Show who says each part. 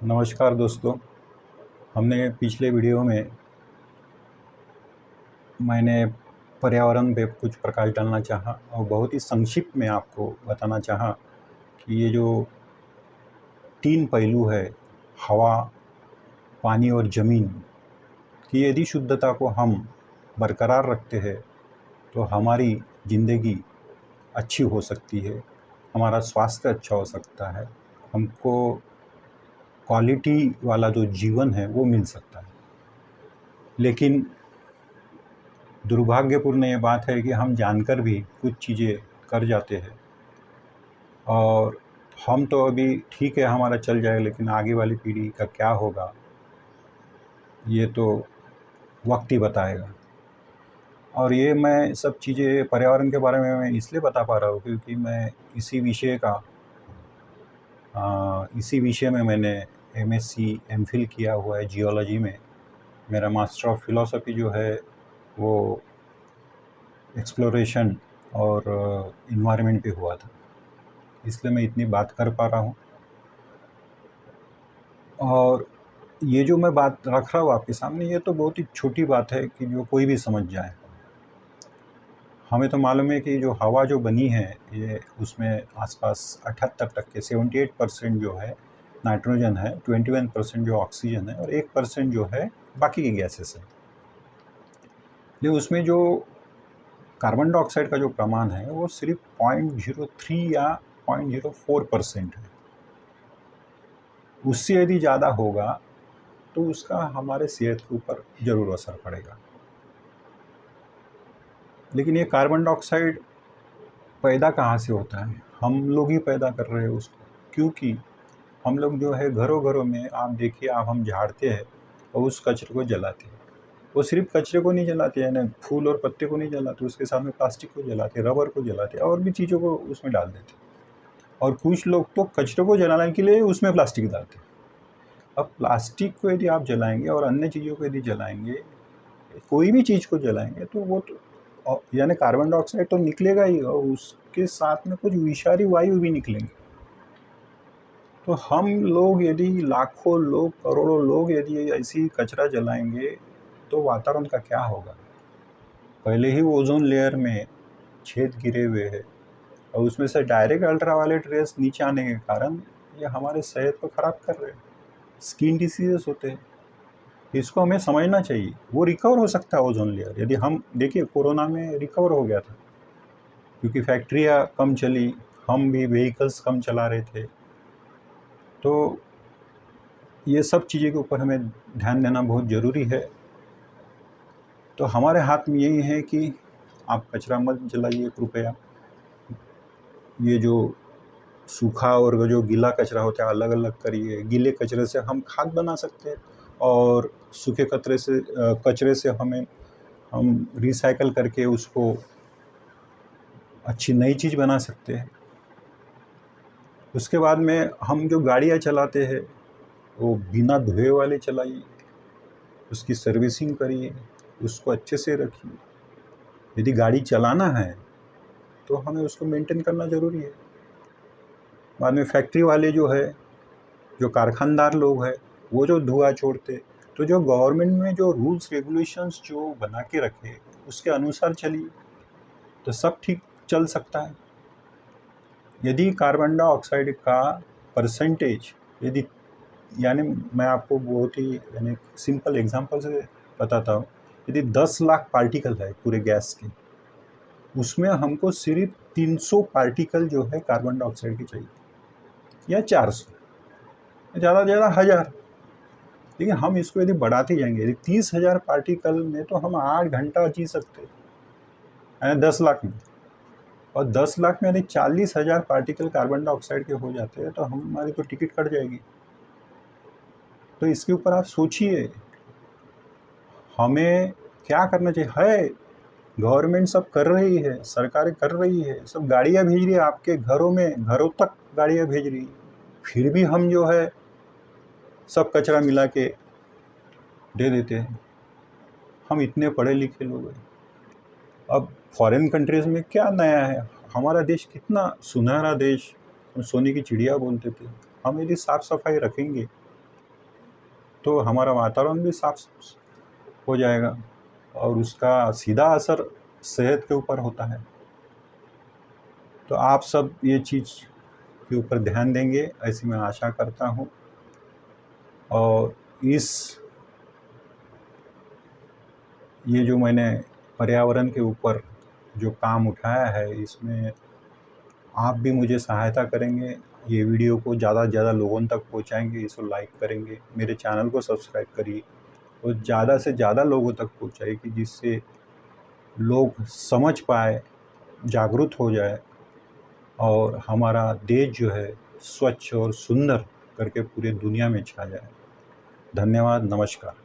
Speaker 1: नमस्कार दोस्तों। हमने पिछले वीडियो में मैंने पर्यावरण पे कुछ प्रकाश डालना चाहा और बहुत ही संक्षिप्त में आपको बताना चाहा कि ये जो तीन पहलू है, हवा, पानी और ज़मीन की यदि शुद्धता को हम बरकरार रखते हैं तो हमारी ज़िंदगी अच्छी हो सकती है, हमारा स्वास्थ्य अच्छा हो सकता है, हमको क्वालिटी वाला जो जीवन है वो मिल सकता है। लेकिन दुर्भाग्यपूर्ण ये बात है कि हम जानकर भी कुछ चीज़ें कर जाते हैं और हम तो अभी ठीक है, हमारा चल जाएगा, लेकिन आगे वाली पीढ़ी का क्या होगा ये तो वक्त ही बताएगा। और ये मैं सब चीज़ें पर्यावरण के बारे में मैं इसलिए बता पा रहा हूँ क्योंकि मैं इसी विषय में मैंने एमएससी एमफिल किया हुआ है जियोलॉजी में। मेरा मास्टर ऑफ फिलॉसफी जो है वो एक्सप्लोरेशन और इन्वायरमेंट पे हुआ था, इसलिए मैं इतनी बात कर पा रहा हूँ। और ये जो मैं बात रख रहा हूँ आपके सामने, ये तो बहुत ही छोटी बात है कि जो कोई भी समझ जाए। हमें तो मालूम है कि जो हवा जो बनी है ये उसमें आसपास 78% 78% जो है नाइट्रोजन है, 21% जो ऑक्सीजन है और 1% जो है बाकी की गैसेस है। लेकिन उसमें जो कार्बन डाइऑक्साइड का जो प्रमाण है वो सिर्फ 0.03 या 0.04% है। उससे यदि ज़्यादा होगा तो उसका हमारे सेहत के ऊपर ज़रूर असर पड़ेगा। लेकिन ये कार्बन डाइऑक्साइड पैदा कहाँ से होता है? हम लोग ही पैदा कर रहे हैं उसको, क्योंकि हम लोग जो है घरों घरों में आप देखिए, आप हम झाड़ते हैं और उस कचरे को जलाते हैं। वो सिर्फ कचरे को नहीं जलाते, यानी फूल और पत्ते को नहीं जलाते, उसके साथ में प्लास्टिक को जलाते, रबर को जलाते और भी चीज़ों को उसमें डाल देते। और कुछ लोग तो कचरे को जलाने के लिए उसमें प्लास्टिक डालते हैं। अब प्लास्टिक को यदि आप जलाएंगे और अन्य चीज़ों को यदि जलाएंगे, कोई भी चीज़ को जलाएंगे तो वो तो यानी कार्बन डाइऑक्साइड तो निकलेगा ही और उसके साथ में कुछ विषारी वायु भी निकलेंगे। तो हम लोग यदि लाखों लोग, करोड़ों लोग यदि ऐसी कचरा जलाएंगे तो वातावरण का क्या होगा? पहले ही ओजोन लेयर में छेद गिरे हुए हैं और उसमें से डायरेक्ट अल्ट्रावायलेट रेस नीचे आने के कारण ये हमारे सेहत को ख़राब कर रहे हैं, स्किन डिसीजेस होते हैं। इसको हमें समझना चाहिए। वो रिकवर हो सकता है ओजोन लेयर, यदि हम देखिए कोरोना में रिकवर हो गया था क्योंकि फैक्ट्रियाँ कम चली, हम भी व्हीकल्स कम चला रहे थे। तो ये सब चीज़ें के ऊपर हमें ध्यान देना बहुत ज़रूरी है। तो हमारे हाथ में यही है कि आप कचरा मत जलाइए कृपया। ये जो सूखा और जो गीला कचरा होता है अलग अलग करिए। गीले कचरे से हम खाद बना सकते हैं और सूखे कचरे से हम रिसाइकल करके उसको अच्छी नई चीज़ बना सकते हैं। उसके बाद में हम जो गाड़ियाँ चलाते हैं वो बिना धुए वाले चलाइए, उसकी सर्विसिंग करिए, उसको अच्छे से रखिए। यदि गाड़ी चलाना है तो हमें उसको मेंटेन करना ज़रूरी है। बाद में फैक्ट्री वाले जो है, जो कारखानदार लोग हैं, वो जो धुआं छोड़ते, तो जो गवर्नमेंट में जो रूल्स रेगुलेशंस जो बना के रखे उसके अनुसार चलिए तो सब ठीक चल सकता है। यदि कार्बन डाइऑक्साइड का परसेंटेज यदि, यानी मैं आपको बहुत ही यानी सिंपल एग्जांपल से बताता हूँ, यदि 10 लाख पार्टिकल है पूरे गैस के, उसमें हमको सिर्फ 300 पार्टिकल जो है कार्बन डाइऑक्साइड की चाहिए या 400, ज़्यादा से ज़्यादा 1000। लेकिन हम इसको यदि बढ़ाते जाएंगे, यदि 30,000 पार्टिकल में तो हम 8 घंटा जी सकते हैं, यानी 10 लाख में। और 10 लाख में यदि 40,000 पार्टिकल कार्बन डाइऑक्साइड के हो जाते हैं तो हमारी तो टिकट कट जाएगी। तो इसके ऊपर आप सोचिए हमें क्या करना चाहिए। है गवर्नमेंट सब कर रही है, सरकारें कर रही है, सब गाड़ियाँ भेज रही है आपके घरों में, घरों तक गाड़ियाँ भेज रही है, फिर भी हम जो है सब कचरा मिला के दे देते हैं। हम इतने पढ़े लिखे लोग हैं। अब फॉरेन कंट्रीज़ में क्या नया है? हमारा देश कितना सुनहरा देश, सोने की चिड़िया बोलते थे। हम यदि साफ़ सफाई रखेंगे तो हमारा वातावरण भी साफ हो जाएगा और उसका सीधा असर सेहत के ऊपर होता है। तो आप सब ये चीज़ के ऊपर ध्यान देंगे, ऐसी मैं आशा करता हूँ। और ये जो मैंने पर्यावरण के ऊपर जो काम उठाया है, इसमें आप भी मुझे सहायता करेंगे, ये वीडियो को ज़्यादा से ज़्यादा लोगों तक पहुँचाएँगे, इसको लाइक करेंगे, मेरे चैनल को सब्सक्राइब करिए और ज़्यादा से ज़्यादा लोगों तक पहुँचाइए कि जिससे लोग समझ पाए, जागरूक हो जाए और हमारा देश जो है स्वच्छ और सुंदर करके पूरे दुनिया में छा जाए। धन्यवाद, नमस्कार।